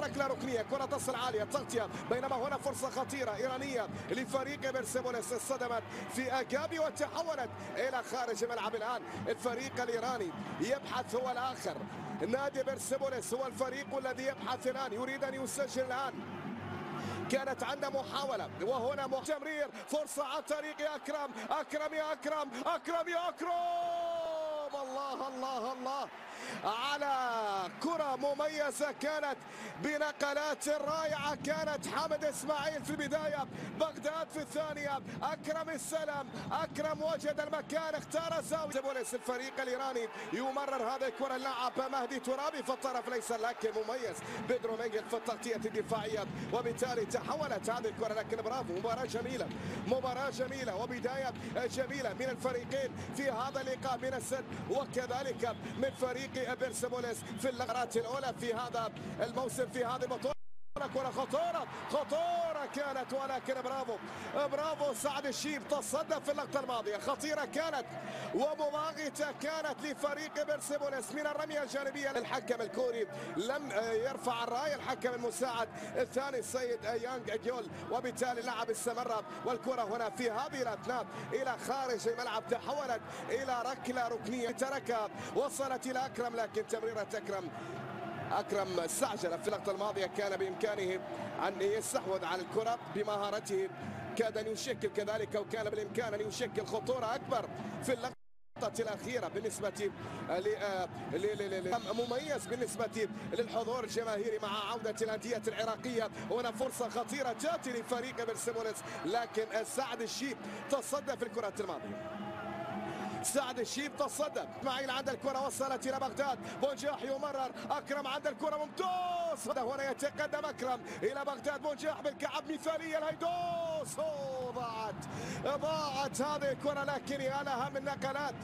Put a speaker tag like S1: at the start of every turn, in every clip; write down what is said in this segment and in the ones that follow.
S1: ركله ركنيه، كره تصل عاليه، تغطيه، بينما هنا فرصه خطيره ايرانيه لفريق بيرسيبوليس، صدمت في اجابي وتحولت الى خارج الملعب. الان الفريق الايراني يبحث، هو الاخر، نادي بيرسيبوليس هو الفريق الذي يبحث الان، يريد ان يسجل الان. كانت عندنا محاولة وهنا تمرير، فرصة عن طريق أكرم، أكرم يا أكرم، أكرم يا أكرم، الله الله الله على كرة مميزة كانت بنقلات رائعة، كانت حمد إسماعيل في البداية، بغداد في الثانية، أكرم السلام، أكرم وجد المكان، اختار زاوية بوليس. الفريق الإيراني يمرر هذه الكرة، اللاعب مهدي ترابي في الطرف ليس، لكن مميز بيدرو مينجل في التغطية الدفاعية، وبالتالي تحولت هذه الكرة. لكن برافو، مباراة جميلة، مباراة جميلة وبداية جميلة من الفريقين في هذا اللقاء، من السد وكذلك من فريق بيرسيبوليس في اللقطات الأولى في هذا الموسم في هذه البطولة. كرة خطورة كانت، ولكن برافو سعد الشيب، تصدى في اللقطة الماضية، خطيرة كانت ومضاغطة كانت لفريق بيرسيبوليس من الرمية الجانبية. الحكم الكوري لم يرفع الراية، الحكم المساعد الثاني السيد يانغ جول، وبالتالي اللعب استمر، والكرة هنا في هذه الأثناء إلى خارج الملعب، تحولت إلى ركلة ركنية تركها، وصلت إلى أكرم، لكن تمريرة أكرم استعجل في اللقطة الماضية، كان بإمكانه أن يستحوذ على الكرة بمهارته، كاد أن يشكل كذلك، وكان بالإمكان أن يشكل خطورة أكبر في اللقطة الأخيرة بالنسبة مميز بالنسبة للحضور الجماهيري مع عودة الأندية العراقية. هنا فرصة خطيرة تأتي لفريق بيرسيبوليس، لكن سعد الشيب تصدى في الكرة الماضية، سعد الشيب تصدى، اسماعيل عند الكرة، وصلت إلى بغداد، بونجاح يمرر، أكرم عند الكرة، ممتاز، هنا يتقدم أكرم إلى بغداد، بونجاح بالكعب، مثالية الهيدوس، ضاعت هذه الكرة، لكن يا لها من نقلات،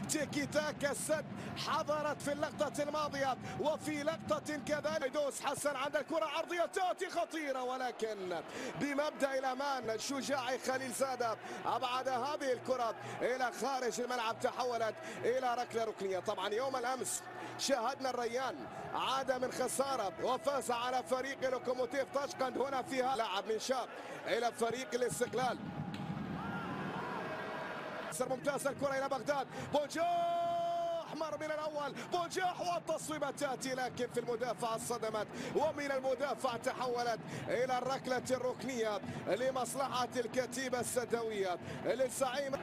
S1: تيكي تاكا السد حضرت في اللقطة الماضية وفي لقطة كذلك. هيدوس حسن عند الكرة، عرضية تأتي خطيرة، ولكن بمبدأ الأمان الشجاعي خليل زادة أبعد هذه الكرة إلى خارج الملعب، تحولت إلى ركلة ركنية. طبعا يوم الأمس شاهدنا الريان عاد من خسارة وفاز على فريق لوكوموتيف طاشقند، هنا فيها لاعب من شاب إلى فريق الاستقلال. ممتازة الكرة إلى بغداد، بونجاح مر من الأول، بونجاح والتصويبة تأتي، لكن في المدافع صدمت، ومن المدافع تحولت إلى الركلة الركنية لمصلحة الكتيبة السدوية للزعيم.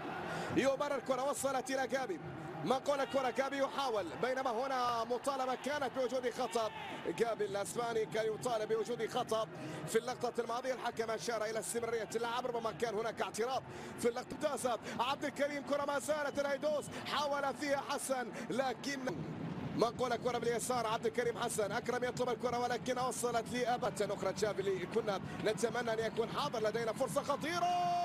S1: يمرر الكرة، وصلت إلى جابي، منقول الكرة، جابي يحاول، بينما هنا مطالبة كانت بوجود خطأ، جابي الاسباني كان يطالب بوجود خطأ في اللقطة الماضية، الحكم اشار الى استمرارية اللعب، ربما كان هناك اعتراض في اللقطة. ممتازة عبد الكريم، كرة ما زالت الهيدوس، حاول فيها حسن، لكن منقول الكرة باليسار، عبد الكريم حسن، أكرم يطلب الكرة ولكن وصلت لأبة أخرى، تشافي اللي كنا نتمنى أن يكون حاضر، لدينا فرصة خطيرة،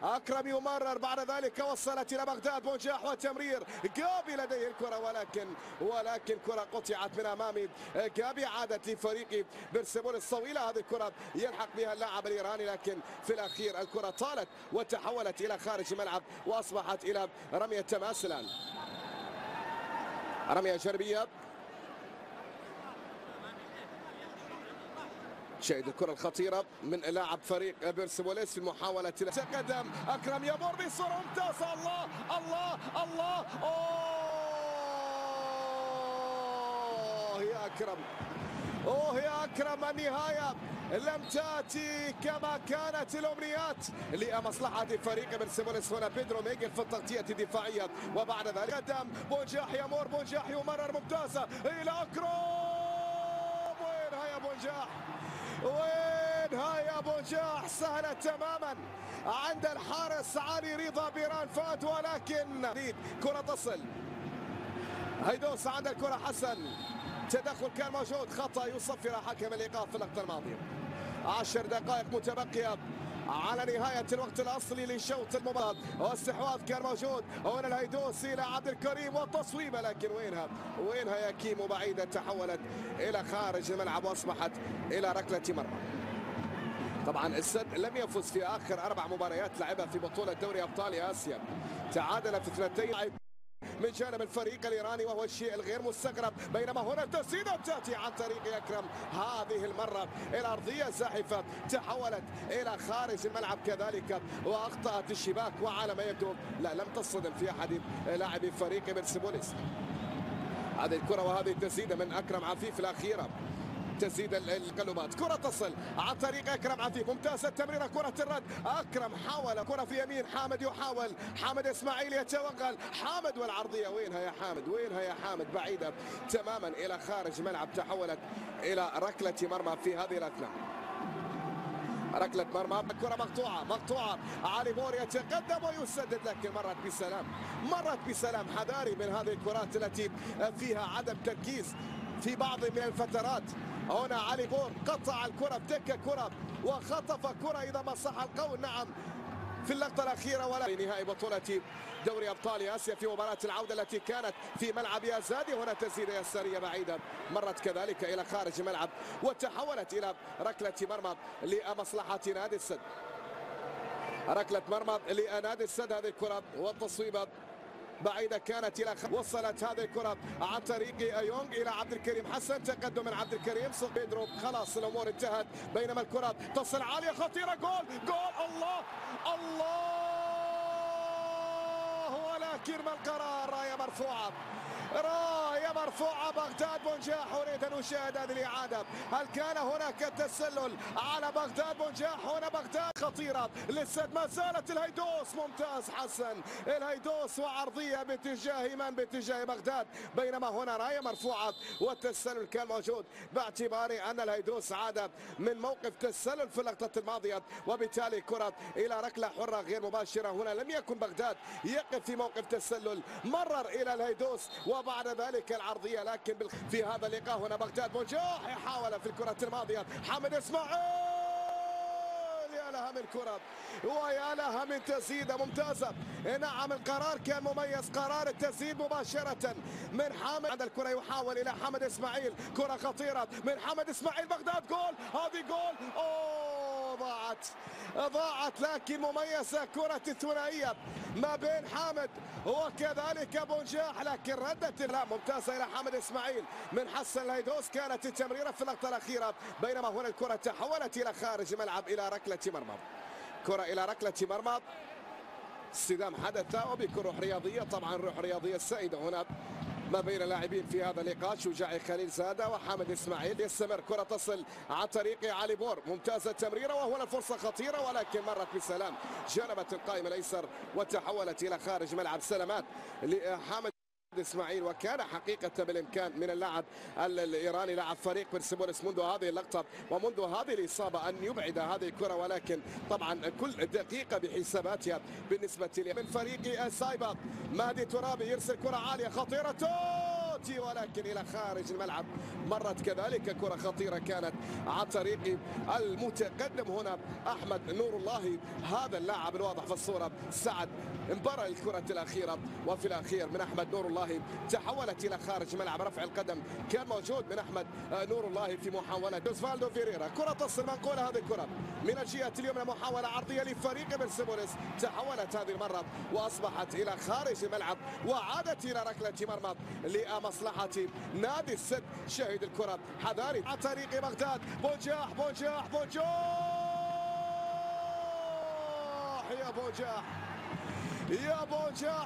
S1: أكرم يمرر، بعد ذلك وصلت إلى بغداد، بونجاح وتمرير، جابي لديه الكرة، ولكن كرة قطعت من أمام جابي، عادت لفريق بيرسيبوليس طويلة هذه الكرة يلحق بها اللاعب الإيراني، لكن في الأخير الكرة طالت وتحولت إلى خارج الملعب، وأصبحت إلى رمية تماس. الآن رمية جانبية، شاهد الكرة الخطيرة من لاعب فريق بيرسيبوليس في محاولة تقدم، أكرم يمر بصورة ممتازة، الله الله الله، يا أكرم، يا أكرم، النهاية لم تأتي كما كانت الأمنيات لمصلحة فريق بيرسيبوليس. هنا بيدرو ميغل في التغطية الدفاعية، وبعد ذلك قدم بونجاح يمر، بونجاح يمرر، ممتازة إلى أكرم، وينها يا بونجاح، وينها يا بونجاح، سهلة تماما عند الحارس علي رضا بيران فات، ولكن كرة تصل، هيدوس عند الكرة، حسن تدخل كان موجود، خطأ يصفر حكم الإيقاف في اللقطة الماضية. 10 دقائق متبقية على نهاية الوقت الأصلي لشوط المباراة، واستحواذ كان موجود، هنا الهيدوس إلى عبد الكريم والتصويبة، لكن وينها يا كيمو، بعيدة، تحولت إلى خارج الملعب وأصبحت إلى ركلة مرمى. طبعا السد لم يفز في آخر 4 مباريات لعبها في بطولة دوري أبطال آسيا، تعادل في 2 من جانب الفريق الإيراني، وهو الشيء الغير مستغرب. بينما هنا التسديدة تأتي عن طريق أكرم، هذه المرة الأرضية زاحفة تحولت إلى خارج الملعب كذلك وأخطأت الشباك، وعلى ما يبدو لا لم تصطدم في أحد لاعبي فريق بيرسيبوليس. هذه الكرة وهذه التسديدة من أكرم عفيف الأخيرة، تسديد القلوبات، كرة تصل عن طريق أكرم عفيف، ممتازة التمريرة، كرة الرد. أكرم حاول، كرة في يمين حامد، يحاول حامد إسماعيل يتوغل، حامد والعرضية وينها يا حامد، وينها يا حامد، بعيدة تماما إلى خارج ملعب، تحولت إلى ركلة مرمى في هذه الأثناء. ركلة مرمى، كرة مقطوعة، علي بور يتقدم ويسدد، لكن مرت بسلام، حذاري من هذه الكرات التي فيها عدم تركيز في بعض من الفترات. هنا علي بور قطع الكرة، ابتك كرة وخطف كرة إذا ما صح القول، نعم في اللقطة الأخيرة. ولا في نهائي بطولة دوري أبطال آسيا في مباراة العودة التي كانت في ملعب يازادي. هنا تسديدة يسارية بعيدة، مرت كذلك إلى خارج الملعب وتحولت إلى ركلة مرمى لمصلحة نادي السد. ركلة مرمى لنادي السد، هذه الكرة والتصويبة بعيدة كانت إلى وصلت هذه الكرة عن طريق يونغ إلى عبد الكريم حسن، تقدم من عبد الكريم بيدرو، خلاص الأمور انتهت. بينما الكرة تصل عالية خطيرة، جول الله، ولكن ما القرار؟ راية مرفوعة، بغداد بنجاح. أريد أن أشاهد هذه الإعادة، هل كان هناك تسلل على بغداد بنجاح؟ هنا بغداد خطيرة للسد، ما زالت الهيدوس، ممتاز حسن الهيدوس، وعرضية باتجاه بغداد. بينما هنا راية مرفوعة والتسلل كان موجود، باعتبار أن الهيدوس عاد من موقف تسلل في اللقطة الماضية، وبالتالي كرة إلى ركلة حرة غير مباشرة. هنا لم يكن بغداد يقف في موقف تسلل، مرر إلى الهيدوس وبعد ذلك العرضية. لكن في هذا اللقاء هنا بغداد بنجاح حاول في الكرة الماضية، حامد إسماعيل، يا لها من كرة ويا لها من تسديدة ممتازة. نعم القرار كان مميز، قرار التسديد مباشرة من حامد. عند الكرة يحاول إلى حامد إسماعيل، كرة خطيرة من حامد إسماعيل، بغداد جول، هذه جول، ضاعت لكن مميزة. كرة الثنائية ما بين حامد وكذلك بنجاح، لكن ردت لا ممتازة إلى حامد إسماعيل من حسن الهيدوس، كانت التمريرة في اللقطة الأخيرة. بينما هنا الكرة تحولت إلى خارج الملعب إلى ركلة مرمى، كرة إلى ركلة مرمى. اصطدام حدث وبكل روح رياضية، طبعا روح رياضية سائدة هنا ما بين اللاعبين في هذا اللقاء، شجاعي خليل زادة وحامد إسماعيل. يستمر، كرة تصل عن طريق علي بور، ممتازة التمريرة، وهنا الفرصة خطيرة ولكن مرت بسلام، جانبت القائم الأيسر وتحولت إلى خارج ملعب. سلامات لحامد إسماعيل، وكان حقيقة بالإمكان من اللاعب الإيراني لاعب فريق بيرسيبوليس منذ هذه اللقطة ومنذ هذه الإصابة أن يبعد هذه الكرة، ولكن طبعا كل دقيقة بحساباتها بالنسبة لي. من فريق سايبر مهدي ترابي يرسل كرة عالية خطيرة ولكن إلى خارج الملعب، مرت كذلك كرة خطيرة كانت عن طريق المتقدم هنا أحمد نور الله، هذا اللاعب الواضح في الصورة سعد انبرى الكرة الأخيرة، وفي الأخير من أحمد نور الله تحولت إلى خارج ملعب. رفع القدم كان موجود من أحمد نور الله في محاولة اوزفالدو فيريرا، كرة تصل منقولة، هذه الكرة من الجهة اليمنى، محاولة عرضية لفريق بيرسيبوليس، تحولت هذه المرة وأصبحت إلى خارج الملعب وعادت إلى ركلة مرمى لمصلحة نادي السد. شاهد الكرة حذاري عن طريق بغداد، بنجاح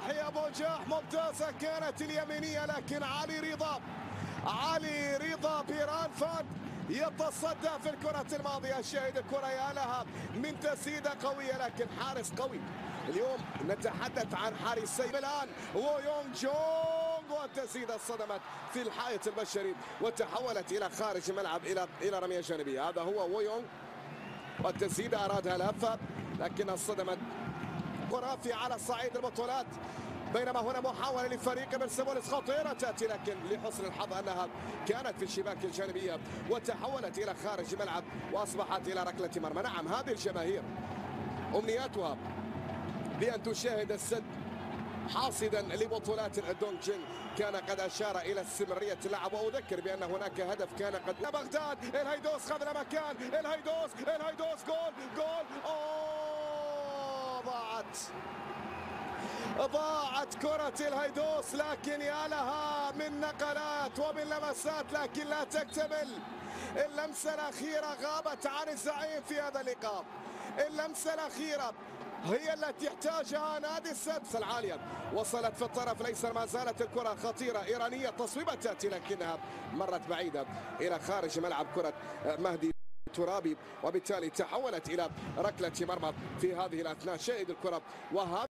S1: يا بنجاح ممتازة كانت اليمينية، لكن علي رضا بيران فاند يتصدى في الكرة الماضية. شاهد الكرة يا لها من تسديدة قوية، لكن حارس قوي. اليوم نتحدث عن حارسين الآن، ويونغ جونغ، والتسديدة صدمت في الحائط البشري وتحولت إلى خارج الملعب إلى رمية جانبية. هذا هو ويونغ، والتسديدة أرادها لفة لكنها صدمت. خرافي على صعيد البطولات. بينما هنا محاولة لفريق بيرسيبوليس خطيرة تأتي، لكن لحسن الحظ أنها كانت في الشباك الجانبية وتحولت إلى خارج الملعب وأصبحت إلى ركلة مرمى. نعم هذه الجماهير أمنياتها بأن تشاهد السد حاصدا لبطولات الدونجين، كان قد أشار إلى استمرارية اللعب، وأذكر بأن هناك هدف كان قد بغداد. الهيدوس خذ مكان، الهيدوس جول ضاعت كرة الهيدوس، لكن يا لها من نقلات ومن لمسات لكن لا تكتمل. اللمسة الأخيرة غابت عن الزعيم في هذا اللقاء. اللمسة الأخيرة هي التي يحتاجها نادي السد العالية. وصلت في الطرف الايسر، ما زالت الكرة خطيرة ايرانية، تصويبة تاتي لكنها مرت بعيدة الى خارج ملعب كرة مهدي ترابي، وبالتالي تحولت الى ركلة مرمى في هذه الاثناء. شاهد الكرة وهذا